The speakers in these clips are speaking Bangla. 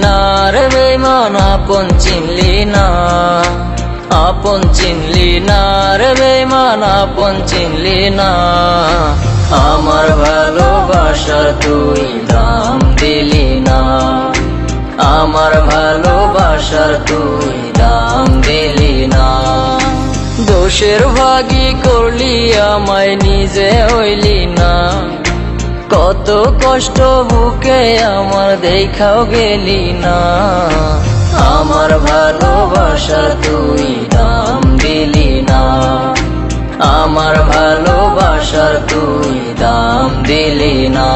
না রে বেঈমান আপন চিনলি না, আপন চিনলি না রে বেঈমান আপন চিনলি না। আমার ভালোবাসার তুই দাম দিলি না, আমার ভালোবাসার তুই দাম দিলি না। দোষের ভাগী করলি আমায় নিজে হইলি না, কত কষ্ট বুকে আমার দেখাও গেলি না। আমার ভালোবাসার তুই দাম দিলি না, আমার ভালোবাসার তুই দাম দিলি না।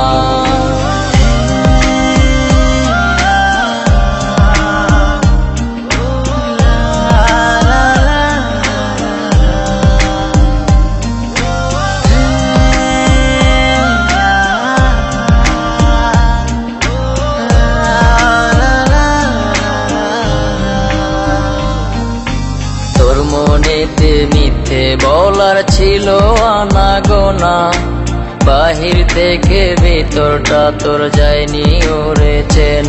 মনেতে মিথ্যে বলার ছিল আনাগোনা, বাহির থেকে ভিতরটা তোর যায়নি ওরে চেন।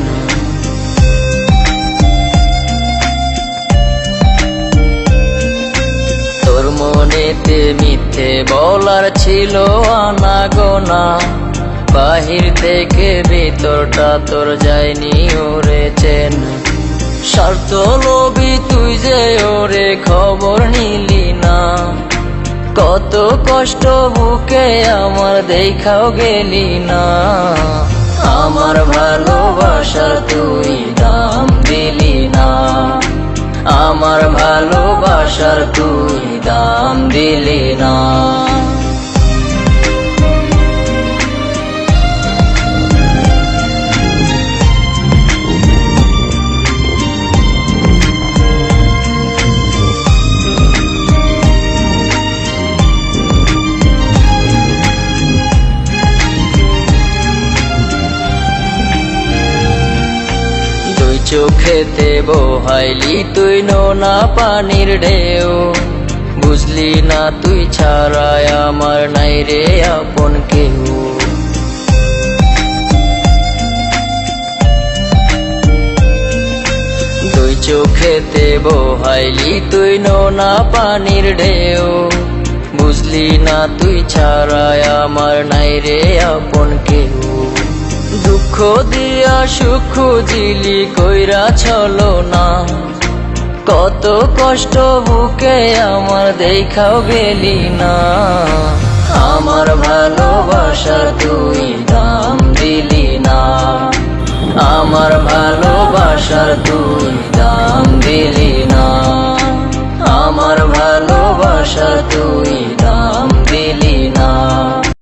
তোর মনেতে মিথ্যে বলার ছিল আনাগোনা, বাহির থেকে ভিতরটা তোর যায়নি ওরে চেন। স্বার্থ লোভী তুই যে ওরে খবর নিলি না, কত কষ্ট বুকে আমার দেখাও গেলি না। আমার ভালোবাসার তুই দাম দিলি না, আমার ভালোবাসার তুই দাম দিলি না। চোখেতে বহাইলি তুই নোনা পানির ঢেউ, বুঝলি না তুই ছাড়াই আমার নাই রে আপন কেউ। দুই চোখেতে বহাইলি তুই নোনা পানির ঢেউ, বুঝলি না তুই ছাড়াই আমার নাই রে আপন কেউ। দুঃখ দিয়া সুখ খুঁজিলি কইরা ছলো না, কত কষ্ট বুকে আমার দেখাও গেলি না। আমার ভালোবাসার তুই দাম দিলি না, আমার ভালোবাসার তুই দাম দিলি না।